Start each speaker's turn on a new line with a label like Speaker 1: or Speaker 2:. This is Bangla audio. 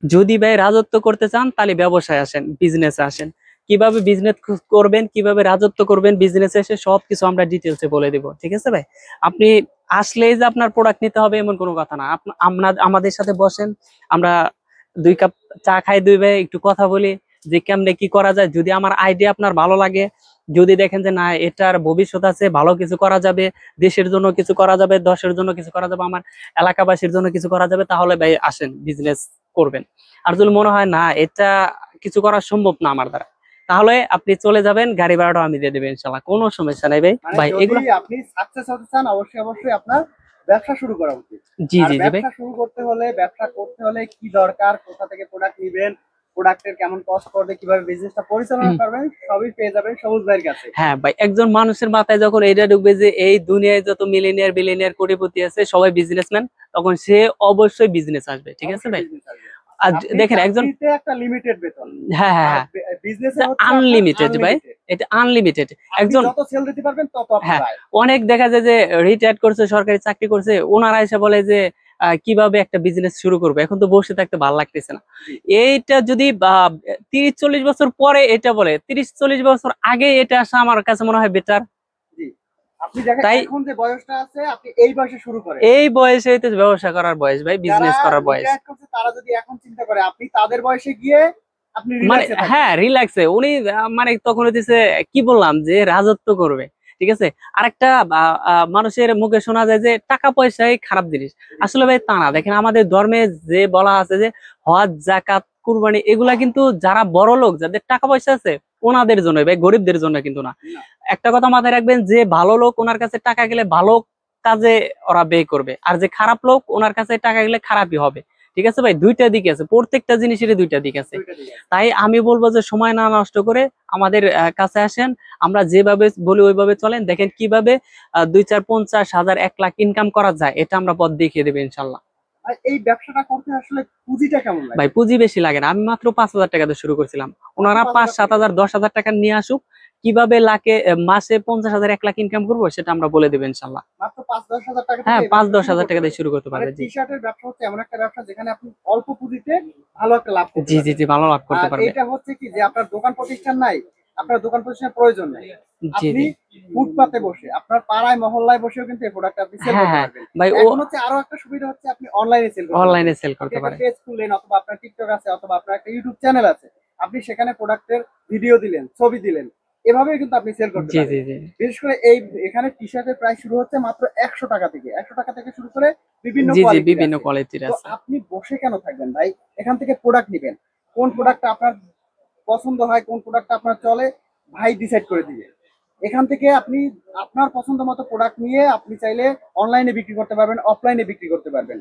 Speaker 1: যদি ভাই রাজত্ব করতে চান তাহলে ব্যবসায় আসেন, বিজনেসে আসেন। কিভাবে বিজনেস করবেন, কিভাবে রাজত্ব করবেন বিজনেসে এসে, সবকিছু আমরা ডিটেলসে বলে দিব, ঠিক আছে ভাই? আপনি আসলেই যে আপনার প্রোডাক্ট নিতে হবে এমন কোনো কথা না। আমরা আমাদের সাথে বসেন, আমরা 2 কাপ চা খাই, দুই ভাই একটু কথা বলি যে কেমনে কি করা যায়। যদি আমার আইডিয়া আপনার ভালো লাগে, যদি দেখেন যে না এটার ভবিষ্যৎ আছে, ভালো কিছু করা যাবে, দেশের জন্য কিছু করা যাবে, দশের জন্য কিছু করা যাবে, আমার এলাকাবাসীর জন্য কিছু করা যাবে, তাহলে ভাই আসেন, বিজনেস করবেন। আর যদি মনে হয় না এটা কিছু করা সম্ভব না আমার দ্বারা, তাহলে আপনি চলে যাবেন, গাড়ি ভাড়াটা আমি দিয়ে দেবেন ইনশাল্লাহ, কোনো সমস্যা নেই ভাই।
Speaker 2: মানে
Speaker 1: ভাই
Speaker 2: যদি
Speaker 1: এগুলো
Speaker 2: আপনি সাকসেস হতে চান, অবশ্যই অবশ্যই আপনার ব্যবসা শুরু করা উচিত।
Speaker 1: জি
Speaker 2: আর
Speaker 1: জি জি ভাই।
Speaker 2: ব্যবসা শুরু করতে হলে, ব্যবসা করতে হলে কি দরকার, কোথা থেকে প্রোডাক্ট নিবেন, প্রোডাক্টের কেমন কস্ট পড়বে, কিভাবে বিজনেসটা পরিচালনা
Speaker 1: হুম।
Speaker 2: করবেন, সবই পেয়ে যাবেন সবুজ ভাইয়ের কাছে।
Speaker 1: হ্যাঁ ভাই, একজন মানুষের মাথায় যখন এটা ঢুকবে যে এই দুনিয়ায় যত মিলিনিয়ার বিলিনিয়ার কোটিপতি আছে সবাই বিজনেসম্যান, তখন সে অবশ্যই বিজনেস আসবে, ঠিক আছে
Speaker 2: অবশ্যই
Speaker 1: ভাই?
Speaker 2: বিজনেস আসবে।
Speaker 1: আর
Speaker 2: আপনি
Speaker 1: দেখেন একজন,
Speaker 2: চাকরিতে একটা লিমিটেড বেতন,
Speaker 1: হ্যাঁ হ্যাঁ
Speaker 2: আর
Speaker 1: হ্যাঁ,
Speaker 2: বিজনেসে হচ্ছে আপনার
Speaker 1: আনলিমিটেড ভাই,
Speaker 2: আনলিমিটেড।
Speaker 1: এটা আনলিমিটেড।
Speaker 2: আপনি
Speaker 1: একজন,
Speaker 2: যত সেল দিতে পারবেন তত আপনার
Speaker 1: হ্যাঁ,
Speaker 2: আয়।
Speaker 1: অনেক দেখা যায় যে রিটায়ার করছে, সরকারি চাকরি করছে, ওনারা এসে বলে যে কিভাবে একটা বিজনেস শুরু করবো, এখন তো বসে থাকতে ভালো লাগতেছে না।
Speaker 2: জি
Speaker 1: এইটা যদি 30-40 বছর পরে এটা বলে, 30-40 বছর আগে এটা আসা আমার কাছে মনে হয় বেটার।
Speaker 2: জি। আপনি দেখেন
Speaker 1: তাই
Speaker 2: এখন যে বয়সটা আছে, আপনি এই বয়সে শুরু করেন।
Speaker 1: এই বয়সে তো ব্যবসা করার বয়স ভাই,
Speaker 2: যারা
Speaker 1: বিজনেস করার বয়স।
Speaker 2: রিটায়ার করছে তারা যদি এখন চিন্তা করে, আপনি তাদের বয়সে গিয়ে আপনি
Speaker 1: মানে
Speaker 2: রিল্যাক্সে
Speaker 1: হ্যাঁ,
Speaker 2: থাকবেন।
Speaker 1: রিল্যাক্সে উনি মানে তখন হইতেছে কি বললাম যে রাজত্ব করবে, ঠিক আছে। আরেকটা মানুষের মুখে শোনা যায় যে টাকা পয়সাই খারাপ জিনিস। আসলে ভাই তা না, দেখেন আমাদের ধর্মে যে বলা আছে যে হজ জাকাত কুরবানি এগুলা কিন্তু যারা বড় লোক, যাদের টাকা পয়সা আছে ওনাদের জন্য ভাই, গরিবদের জন্য কিন্তু না।
Speaker 2: না,
Speaker 1: একটা কথা মাথায় রাখবেন, যে ভালো লোক ওনার কাছে টাকা গেলে ভালো কাজে ওরা ব্যয় করবে, আর যে খারাপ লোক ওনার কাছে টাকা গেলে খারাপই হবে, ঠিক আছে ভাই? দুইটা দিক আছে, প্রত্যেকটা জিনিসেরই দুইটা দিক আছে।
Speaker 2: দুইটা দিক আছে।
Speaker 1: তাই আমি বলবো যে সময় না নষ্ট করে আমাদের কাছে আসেন, আমরা যেভাবে বলি ওইভাবে চলেন, দেখেন কিভাবে 2, 4, 50 হাজার 1 লাখ ইনকাম করা যায়, এটা আমরা পথ দেখিয়ে দেবো ইনশাল্লাহ।
Speaker 2: আর এই ব্যবসাটা করতে আসলে পুঁজিটা কেমন
Speaker 1: ভাই
Speaker 2: লাগে?
Speaker 1: পুঁজি বেশি লাগে না, আমি মাত্র 5,000 টাকা দিয়ে শুরু করছিলাম।
Speaker 2: মাত্র
Speaker 1: ওনারা
Speaker 2: পাঁচ
Speaker 1: পাঁচ
Speaker 2: হাজার
Speaker 1: সাত
Speaker 2: টাকা
Speaker 1: হাজার 10,000 টাকা নিয়ে আসুক, কিভাবে মাসে 50,000 1 লাখ ইনকাম করবো সেটা আমরা বলে দেবো ইনশাল্লাহ।
Speaker 2: মাত্র 5-10 হাজার টাকা থেকে
Speaker 1: হ্যাঁ,
Speaker 2: এই
Speaker 1: পাঁচ
Speaker 2: ব্যবসা
Speaker 1: দশ
Speaker 2: শুরু
Speaker 1: হাজার
Speaker 2: করতে
Speaker 1: টাকা
Speaker 2: পারে।
Speaker 1: দিয়ে শুরু করতে
Speaker 2: মানে
Speaker 1: পারবে, জি।
Speaker 2: টি শার্টের ব্যবসা হচ্ছে এমন একটা ব্যবসা যেখানে আপনি অল্প পুঁজিতে ভালো একটা লাভ করতে
Speaker 1: জি জি
Speaker 2: পারবেন।
Speaker 1: জি, ভালো লাভ করতে
Speaker 2: আর
Speaker 1: পারবে।
Speaker 2: এটা হচ্ছে কি যে আপনার দোকান প্রতিষ্ঠান নাই, আপনার দোকান প্রতিষ্ঠানের প্রয়োজন নেই।
Speaker 1: জি
Speaker 2: আপনি
Speaker 1: জি,
Speaker 2: ফুটপাতে বসে, আপনার পাড়ায় মহল্লায় বসেও কিন্তু এই প্রোডাক্ট আপনি সেল
Speaker 1: হ্যাঁ
Speaker 2: করতে
Speaker 1: হ্যাঁ
Speaker 2: পারবেন।
Speaker 1: ভাই, ও
Speaker 2: এখন হচ্ছে আরো একটা সুবিধা হচ্ছে, আপনি অনলাইনে সেল করতে পারবেন।
Speaker 1: অনলাইনে সেল
Speaker 2: আপনি
Speaker 1: করতে
Speaker 2: একটা
Speaker 1: পারবে।
Speaker 2: পেজ খুললেন, অথবা আপনার টিকটক আছে, অথবা আপনার একটা ইউটিউব চ্যানেল আছে। আপনি সেখানে প্রোডাক্টের ভিডিও দিলেন, ছবি দিলেন। এভাবেই কিন্তু আপনি সেল করতে
Speaker 1: জি জি
Speaker 2: পারবেন।
Speaker 1: জি
Speaker 2: বিশেষ করে এই এখানে টি শার্টের প্রাইস শুরু হচ্ছে মাত্র 100 টাকা থেকে। 100 টাকা থেকে শুরু করে বিভিন্ন
Speaker 1: জি জি,
Speaker 2: কোয়ালিটির
Speaker 1: বিভিন্ন
Speaker 2: আছে।
Speaker 1: কোয়ালিটির
Speaker 2: তো
Speaker 1: আছে।
Speaker 2: আপনি বসে কেন থাকবেন ভাই? এখান থেকে প্রোডাক্ট নিবেন। কোন প্রোডাক্টটা আপনার পছন্দ হয়, কোন প্রোডাক্টটা আপনার চলে, ভাই ডিসাইড করে দিবে। এখান থেকে আপনি আপনার পছন্দ মতো প্রোডাক্ট নিয়ে আপনি চাইলে অনলাইনে বিক্রি করতে পারবেন, অফলাইনে বিক্রি করতে পারবেন।